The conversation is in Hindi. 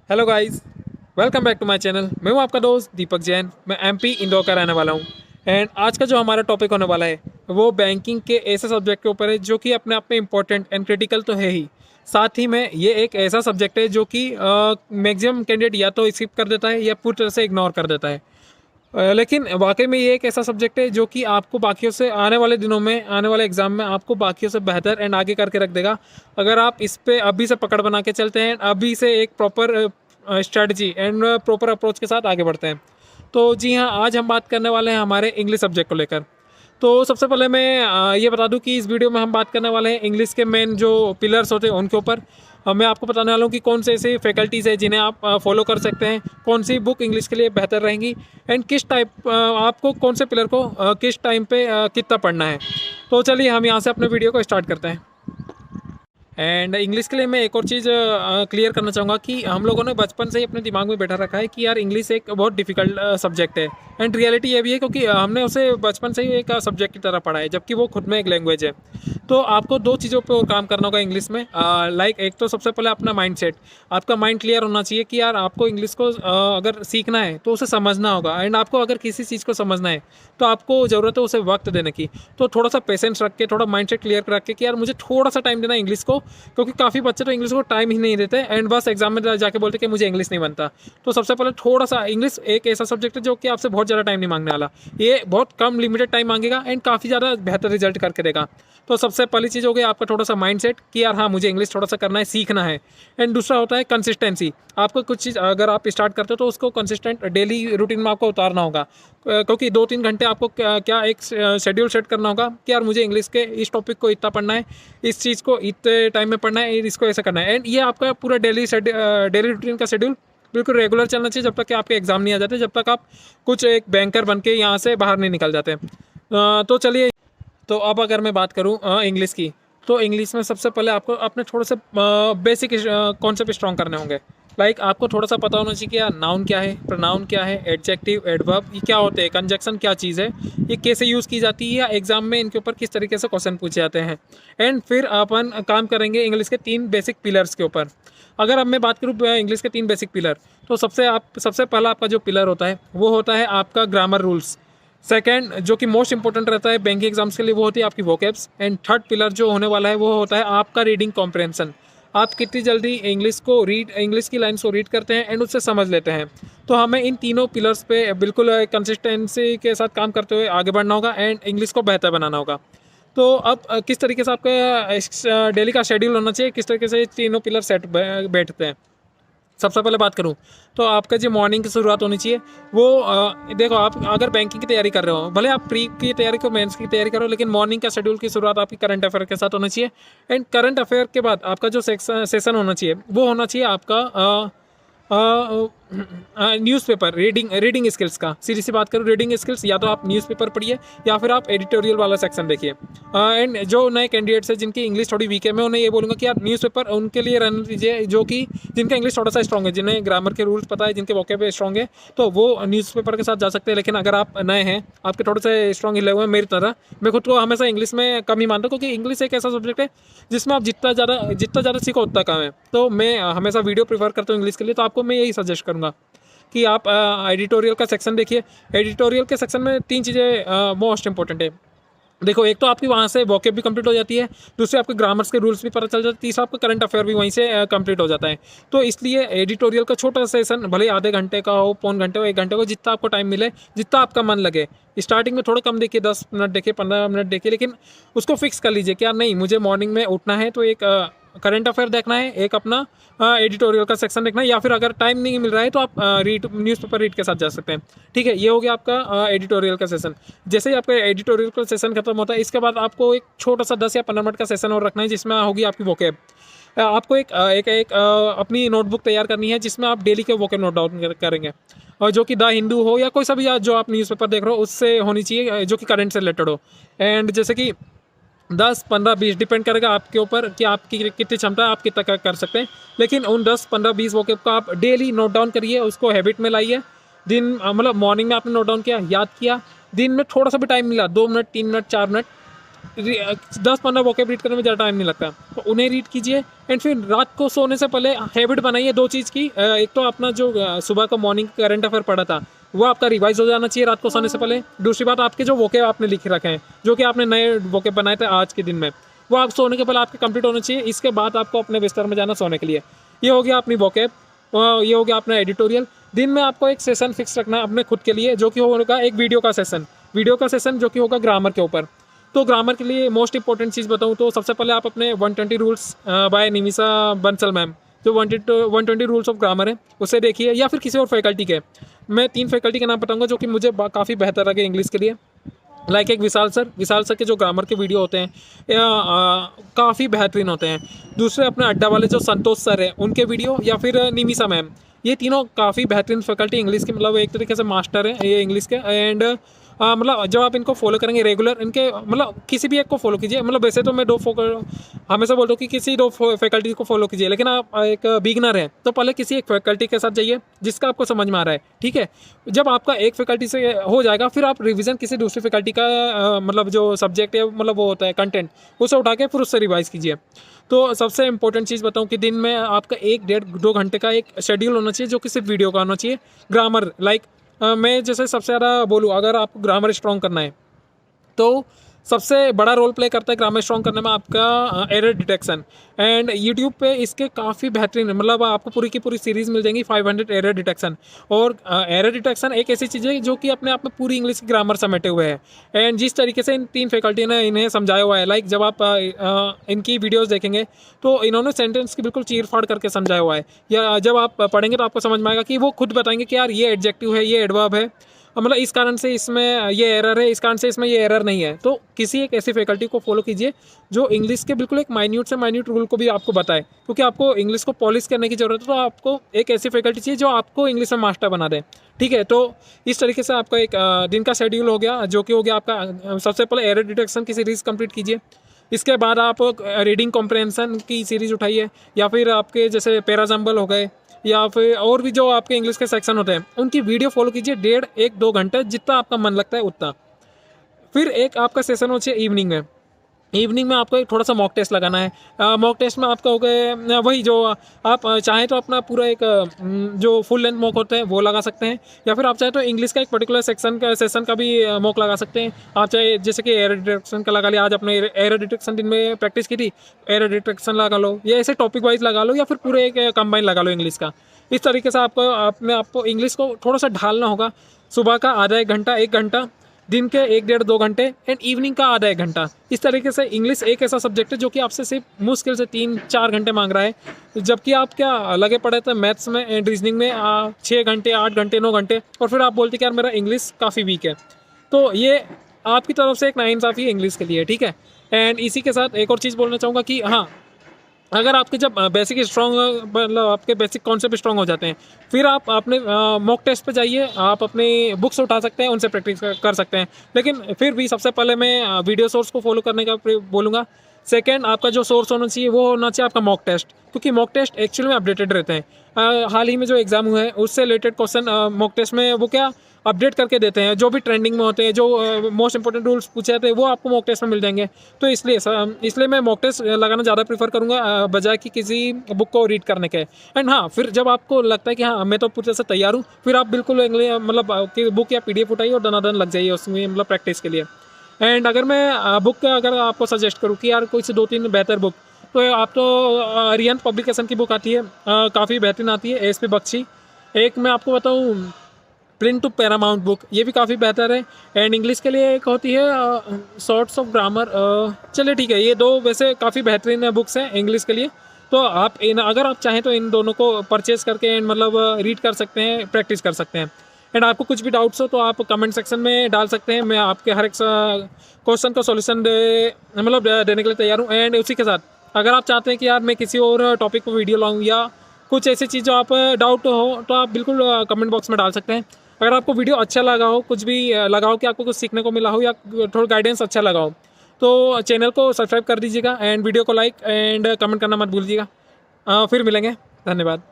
Hello guys, welcome back to my channel. मैं हूं आपका दोस्त दीपक जैन। मैं एमपी इंदौर का रहने वाला हूं। एंड आज का जो हमारा टॉपिक होने वाला है वो बैंकिंग के ऐसे सब्जेक्ट के ऊपर है जो कि अपने आप में इम्पोर्टेंट एंड क्रिटिकल तो है ही, साथ ही में ये एक ऐसा सब्जेक्ट है जो कि मैक्सिमम कैंडिडेट या तो स्किप कर देता है या पूरी तरह से इग्नोर कर देता है। लेकिन वाकई में ये एक ऐसा सब्जेक्ट है जो कि आपको बाकियों से आने वाले दिनों में, आने वाले एग्जाम में आपको बाकियों से बेहतर एंड आगे करके रख देगा, अगर आप इस पे अभी से पकड़ बना के चलते हैं, अभी से एक proper strategy and proper approach के साथ आगे बढ़ते हैं। तो जी हाँ, आज हम बात करने वाले हैं हमारे इंग्लिश सब्जेक्ट को लेकर। तो सबसे पहले मैं ये बता दूं कि इस वीडियो में हम बात करने वाले हैं इंग्लिश के मेन जो पिलर्स होते हैं उनके ऊपर। मैं आपको बताने वाला हूँ कि कौन से ऐसे फैकल्टीज़ है जिन्हें आप फॉलो कर सकते हैं, कौन सी बुक इंग्लिश के लिए बेहतर रहेंगी, एंड किस टाइप आपको कौन से पिलर को किस टाइम पे कितना पढ़ना है। तो चलिए हम यहाँ से अपने वीडियो को स्टार्ट करते हैं। एंड इंग्लिश के लिए मैं एक और चीज़ क्लियर करना चाहूँगा कि हम लोगों ने बचपन से ही अपने दिमाग में बैठा रखा है कि यार इंग्लिश एक बहुत डिफिकल्ट सब्जेक्ट है। एंड रियलिटी ये भी है क्योंकि हमने उसे बचपन से ही एक सब्जेक्ट की तरह पढ़ा है, जबकि वो खुद में एक लैंग्वेज है। तो आपको दो चीज़ों पर काम करना होगा इंग्लिश में। लाइक एक तो सबसे पहले अपना माइंड सेट, आपका माइंड क्लियर होना चाहिए कि यार आपको इंग्लिश को अगर सीखना है तो उसे समझना होगा। एंड आपको अगर किसी चीज़ को समझना है तो आपको ज़रूरत है उसे वक्त देने की। तो थोड़ा सा पेशेंस रख के, थोड़ा माइंड सेट क्लियर रख के कि यार मुझे थोड़ा सा टाइम देना इंग्लिश को, क्योंकि काफ़ी बच्चे तो इंग्लिश को टाइम ही नहीं देते एंड बस एग्जाम में जाके बोलते कि मुझे इंग्लिश नहीं बनता। तो सबसे पहले थोड़ा सा, इंग्लिश एक ऐसा सब्जेक्ट है जो कि आपसे बहुत ज़्यादा टाइम नहीं मांगने वाला, ये बहुत कम लिमिटेड टाइम मांगेगा एंड काफ़ी ज़्यादा बेहतर रिजल्ट करके देगा। तो सबसे पहली चीज़ हो गई आपका थोड़ा सा माइंड सेट कि यार हाँ, मुझे इंग्लिश थोड़ा सा करना है, सीखना है। एंड दूसरा होता है कंसिस्टेंसी। आपको कुछ चीज़ अगर आप स्टार्ट करते हो तो उसको कंसिस्टेंट डेली रूटीन में आपको उतारना होगा, क्योंकि 2-3 घंटे आपको क्या एक शेड्यूल सेट करना होगा कि यार मुझे इंग्लिश के इस टॉपिक को इतना पढ़ना है, इस चीज़ को इतने टाइम में पढ़ना है, इसको ऐसा करना है। एंड ये आपका पूरा डेली रूटीन का शेड्यूल बिल्कुल रेगुलर चलना चाहिए जब तक कि आपके एग्जाम नहीं आ जाते, जब तक आप कुछ एक बैंकर बन के यहाँ से बाहर नहीं निकल जाते। तो चलिए, तो अब अगर मैं बात करूँ इंग्लिश की, तो इंग्लिश में सबसे पहले आपको अपने थोड़े से बेसिक कॉन्सेप्ट स्ट्रॉन्ग करने होंगे। लाइक आपको थोड़ा सा पता होना चाहिए कि यार नाउन क्या है, प्रोनाउन क्या है, एडजेक्टिव, एडवर्ब ये क्या होते हैं, कंजक्शन क्या चीज़ है, ये कैसे यूज़ की जाती है, या एग्जाम में इनके ऊपर किस तरीके से क्वेश्चन पूछे जाते हैं। एंड फिर अपन काम करेंगे इंग्लिश के 3 बेसिक पिलर्स के ऊपर। अगर अब मैं बात करूँ इंग्लिश के 3 बेसिक पिलर, तो सबसे पहला आपका जो पिलर होता है वो होता है आपका ग्रामर रूल्स। सेकंड जो कि मोस्ट इंपॉर्टेंट रहता है बैंकिंग एग्जाम्स के लिए, वो होती है आपकी वोकेब्स। एंड थर्ड पिलर जो होने वाला है वो होता है आपका रीडिंग कॉम्प्रहेंशन। आप कितनी जल्दी इंग्लिश की लाइन्स को रीड करते हैं एंड उससे समझ लेते हैं। तो हमें इन तीनों पिलर्स पे बिल्कुल कंसिस्टेंसी के साथ काम करते हुए आगे बढ़ना होगा एंड इंग्लिश को बेहतर बनाना होगा। तो अब किस तरीके से आपका डेली का शेड्यूल होना चाहिए, किस तरीके से तीनों पिलर सेट बैठते हैं। सबसे पहले बात करूं तो आपका जो मॉर्निंग की शुरुआत होनी चाहिए वो देखो, आप अगर बैंकिंग की तैयारी कर रहे हो, भले आप प्री की तैयारी करो, मेंस की तैयारी करो, लेकिन मॉर्निंग का शेड्यूल की शुरुआत आपकी करंट अफेयर के साथ होना चाहिए। एंड करंट अफेयर के बाद आपका जो सेशन होना चाहिए वो होना चाहिए आपका न्यूज़पेपर रीडिंग स्किल्स का। सीधी सी बात करूँ, रीडिंग स्किल्स या तो आप न्यूज़पेपर पढ़िए या फिर आप एडिटोरियल वाला सेक्शन देखिए। एंड जो नए कैंडिडेट्स हैं जिनकी इंग्लिश थोड़ी वीक है, मैं उन्हें ये बोलूँगा कि यार न्यूज़पेपर उनके लिए रहने दीजिए जो कि जिनका इंग्लिश थोड़ा सा स्ट्रॉग है, जिन्हें ग्रामर के रूल्स पता है, जिनके वोकेब स्ट्रॉग है, तो वो न्यूज़पेपर के साथ जा सकते हैं। लेकिन अगर आप नए हैं, आपके थोड़े से स्ट्रॉग हिले हुए हैं मेरी तरह, मैं खुद को हमेशा इंग्लिश में कम ही मानता हूँ, क्योंकि इंग्लिश एक ऐसा सब्जेक्ट है जिसमें आप जितना ज़्यादा सीखो उतना कम है। तो मैं हमेशा वीडियो प्रीफर करता हूँ इंग्लिश के लिए, तो आपको मैं यही सजेस्ट करूँगा कि आप एडिटोरियल का सेक्शन देखिए। एडिटोरियल के सेक्शन में 3 चीज़ें मोस्ट इंपॉर्टेंट है। देखो, एक तो आपकी वहाँ से वोकेब भी कंप्लीट हो जाती है, दूसरे आपके ग्रामर्स के रूल्स भी पता चल जाते हैं, तीसरा आपका करंट अफेयर भी वहीं से कंप्लीट हो जाता है। तो इसलिए एडिटोरियल का छोटा सेशन भले आधे घंटे का हो, पौन घंटे हो, 1 घंटे हो, जितना आपको टाइम मिले, जितना आपका मन लगे। स्टार्टिंग में थोड़ा कम देखिए, 10 मिनट देखिए, 15 मिनट देखिए, लेकिन उसको फिक्स कर लीजिए कि यार नहीं, मुझे मॉर्निंग में उठना है तो एक करंट अफेयर देखना है, एक अपना एडिटोरियल का सेक्शन देखना है, या फिर अगर टाइम नहीं मिल रहा है तो आप न्यूज़पेपर रीड के साथ जा सकते हैं। ठीक है, ये हो गया आपका एडिटोरियल का सेशन। जैसे ही आपका एडिटोरियल का सेशन खत्म होता है, इसके बाद आपको एक छोटा सा 10 या 15 मिनट का सेशन और रखना है, जिसमें होगी आपकी वोकेब। आपको एक अपनी नोटबुक तैयार करनी है जिसमें आप डेली के वोकेब नोट डाउन करेंगे, और जो कि द हिंदू हो या कोई सा भी जो आप न्यूज़पेपर देख रहे हो उससे होनी चाहिए, जो कि करंट से रिलेटेड हो। एंड जैसे कि 10, 15, 20 डिपेंड करेगा आपके ऊपर कि आपकी कितनी क्षमता है, आप कितना कर सकते हैं। लेकिन उन 10, 15, 20 वोकेब को आप डेली नोट डाउन करिए, उसको हैबिट में लाइए। दिन मतलब मॉर्निंग में आपने नोट डाउन किया, याद किया, दिन में थोड़ा सा भी टाइम मिला, 2 minute, 3 minute, 4 minute, 10-15 vocab read करने में ज़्यादा टाइम नहीं लगता, तो उन्हें रीड कीजिए। एंड फिर रात को सोने से पहले हैबिट बनाइए 2 चीज़ की। एक तो अपना जो सुबह का मॉर्निंग करंट अफेयर पढ़ा था वो आपका रिवाइज हो जाना चाहिए रात को सोने से पहले। दूसरी बात, आपके जो वोकेब आपने लिख रखे हैं, जो कि आपने नए वोकेब बनाए थे आज के दिन में, वो आप सोने के पहले आपके कंप्लीट होने चाहिए। इसके बाद आपको अपने बिस्तर में जाना सोने के लिए। ये हो गया अपनी वोकेब, ये हो गया अपना एडिटोरियल। दिन में आपको एक सेशन फिक्स रखना है अपने खुद के लिए, जो कि होगा एक वीडियो का सेशन जो कि होगा ग्रामर के ऊपर। तो ग्रामर के लिए मोस्ट इंपॉर्टेंट चीज़ बताऊँ तो सबसे पहले आप अपने 120 rules by Nimisha Bansal ma'am, जो 120 रूल्स ऑफ ग्रामर है उसे देखिए, या फिर किसी और फैकल्टी के। मैं 3 फैकल्टी के नाम बताऊंगा जो कि मुझे काफ़ी बेहतर लगे इंग्लिश के लिए। लाइक एक विशाल सर के जो ग्रामर के वीडियो होते हैं काफ़ी बेहतरीन होते हैं। दूसरे अपने अड्डा वाले जो संतोष सर हैं उनके वीडियो, या फिर निमिषा मैम, ये तीनों काफ़ी बेहतरीन फैकल्टी इंग्लिश के, मतलब एक तरीके से मास्टर हैं ये इंग्लिश के। एंड मतलब जब आप इनको फॉलो करेंगे रेगुलर, इनके मतलब किसी भी एक को फॉलो कीजिए। मतलब वैसे तो मैं हमेशा बोलता हूँ कि किसी 2 फैकल्टी को फॉलो कीजिए, लेकिन आप एक बिगनर हैं तो पहले किसी एक फैकल्टी के साथ जाइए जिसका आपको समझ में आ रहा है, ठीक है। जब आपका एक फैकल्टी से हो जाएगा, फिर आप रिवीजन किसी दूसरी फैकल्टी का मतलब जो सब्जेक्ट है, मतलब वो होता है कंटेंट, उसे उठा के फिर उससे रिवाइज कीजिए। तो सबसे इंपॉर्टेंट चीज़ बताऊँ कि दिन में आपका 1-1.5-2 घंटे का एक शेड्यूल होना चाहिए, जो कि सिर्फ वीडियो का होना चाहिए। ग्रामर लाइक मैं जैसे सबसे ज़्यादा बोलूँ, अगर आपको ग्रामर स्ट्रॉन्ग करना है तो सबसे बड़ा रोल प्ले करता है ग्रामर स्ट्रॉन्ग करने में आपका एरर डिटेक्शन। एंड यूट्यूब पे इसके काफ़ी बेहतरीन, मतलब आपको पूरी की पूरी सीरीज़ मिल जाएंगी 500 एरर डिटेक्शन। और एरर डिटेक्शन एक ऐसी चीज़ है जो कि अपने आप में पूरी इंग्लिश की ग्रामर समेटे हुए है। एंड जिस तरीके से इन 3 फैकल्टी ने इन्हें समझाया हुआ है, लाइक जब आप इनकी वीडियोज़ देखेंगे तो इन्होंने सेंटेंस की बिल्कुल चीर फाड़ करके समझाया हुआ है। या जब आप पढ़ेंगे तो आपको समझ में आएगा कि वो खुद बताएंगे कि यार ये एडजेक्टिव है, ये एडवर्ब है, मतलब इस कारण से इसमें ये एरर है, इस कारण से इसमें ये एरर नहीं है। तो किसी एक ऐसी फैकल्टी को फॉलो कीजिए जो इंग्लिश के बिल्कुल एक माइन्यूट से माइन्यूट रूल को भी आपको बताए, क्योंकि आपको इंग्लिश को पॉलिश करने की ज़रूरत है। तो आपको एक ऐसी फैकल्टी चाहिए जो आपको इंग्लिश में मास्टर बना दे, ठीक है। तो इस तरीके से आपका एक दिन का शेड्यूल हो गया, जो कि हो गया आपका। सबसे पहले एरर डिटेक्शन की सीरीज़ कंप्लीट कीजिए, इसके बाद आप रीडिंग कॉम्प्रहेंशन की सीरीज़ उठाइए, या फिर आपके जैसे पैराजम्बल हो गए, या फिर और भी जो आपके इंग्लिश के सेक्शन होते हैं उनकी वीडियो फॉलो कीजिए 1.5-1-2 घंटे, जितना आपका मन लगता है उतना। फिर एक आपका सेशन हो चाहिए इवनिंग में आपको एक थोड़ा सा मॉक टेस्ट लगाना है। मॉक टेस्ट में आपका हो गए वही जो आप चाहें तो अपना पूरा एक जो फुल लेंथ मॉक होते हैं वो लगा सकते हैं, या फिर आप चाहें तो इंग्लिश का एक पर्टिकुलर सेशन का भी मॉक लगा सकते हैं। आप चाहे जैसे कि एरर डिटेक्शन का लगा लिया, आज अपने एरर डिटेक्शन दिन में प्रैक्टिस की थी, एरर डिटेक्शन लगा लो, या ऐसे टॉपिक वाइज लगा लो, या फिर पूरे एक कंबाइन लगा लो इंग्लिश का। इस तरीके से आपको इंग्लिश को थोड़ा सा ढालना होगा। सुबह का आधा 1 घंटा, 1 घंटा, दिन के 1-1.5-2 घंटे, एंड इवनिंग का आधा 1 घंटा। इस तरीके से इंग्लिश एक ऐसा सब्जेक्ट है जो कि आपसे सिर्फ मुश्किल से 3-4 घंटे मांग रहा है, जबकि आप क्या लगे पड़े थे मैथ्स में एंड रीजनिंग में 6 घंटे, 8 घंटे, 9 घंटे, और फिर आप बोलते कि यार मेरा इंग्लिश काफ़ी वीक है। तो ये आपकी तरफ से एक नाइंसाफ़ी है इंग्लिश के लिए, ठीक है। एंड इसी के साथ एक और चीज़ बोलना चाहूँगा कि हाँ, अगर आपके जब बेसिक स्ट्रॉन्ग, मतलब आपके बेसिक कॉन्सेप्ट स्ट्रॉन्ग हो जाते हैं, फिर आप अपने मॉक टेस्ट पे जाइए, आप अपनी बुक्स उठा सकते हैं, उनसे प्रैक्टिस कर सकते हैं। लेकिन फिर भी सबसे पहले मैं वीडियो सोर्स को फॉलो करने का बोलूँगा। सेकंड, आपका जो सोर्स होना चाहिए वो होना चाहिए आपका मॉक टेस्ट, क्योंकि मॉक टेस्ट एक्चुअली में अपडेटेड रहते हैं। हाल ही में जो एग्ज़ाम हुए हैं उससे रिलेटेड क्वेश्चन मॉक टेस्ट में वो क्या अपडेट करके देते हैं, जो भी ट्रेंडिंग में होते हैं, जो मोस्ट इंपॉर्टेंट रूल्स पूछे जाते हैं वो आपको मॉक टेस्ट में मिल जाएंगे। तो इसलिए मैं मॉक टेस्ट लगाना ज़्यादा प्रीफर करूँगा बजाय कि किसी बुक को रीड करने के। एंड हाँ, फिर जब आपको लगता है कि हाँ मैं तो पूरी तरह से तैयार हूँ, फिर आप बिल्कुल मतलब बुक या PDF उठाइए और दनादन लग जाइए उसमें, मतलब प्रैक्टिस के लिए। एंड अगर मैं बुक अगर आपको सजेस्ट करूँ कि यार कोई से 2-3 बेहतर बुक, तो आप तो अरिहंत पब्लिकेशन की बुक आती है, काफ़ी बेहतरीन आती है, ASP बख्शी। एक मैं आपको बताऊँ, प्रिंट टू पैरामाउंट बुक, ये भी काफ़ी बेहतर है। एंड इंग्लिश के लिए एक होती है शॉर्ट्स ऑफ ग्रामर। चलिए ठीक है, ये 2 वैसे काफ़ी बेहतरीन बुक्स हैं इंग्लिश के लिए। तो आप अगर आप चाहें तो इन दोनों को परचेज़ करके मतलब रीड कर सकते हैं, प्रैक्टिस कर सकते हैं। एंड आपको कुछ भी डाउट्स हो तो आप कमेंट सेक्शन में डाल सकते हैं, मैं आपके हर एक क्वेश्चन का सॉल्यूशन देने के लिए तैयार हूँ। एंड उसी के साथ अगर आप चाहते हैं कि यार मैं किसी और टॉपिक पर वीडियो लाऊँ, या कुछ ऐसी चीज़ जो आप डाउट हो, तो आप बिल्कुल कमेंट बॉक्स में डाल सकते हैं। अगर आपको वीडियो अच्छा लगा हो, कुछ भी लगा हो कि आपको कुछ सीखने को मिला हो, या थोड़ा गाइडेंस अच्छा लगा हो, तो चैनल को सब्सक्राइब कर दीजिएगा, एंड वीडियो को लाइक एंड कमेंट करना मत भूलिएगा। फिर मिलेंगे, धन्यवाद।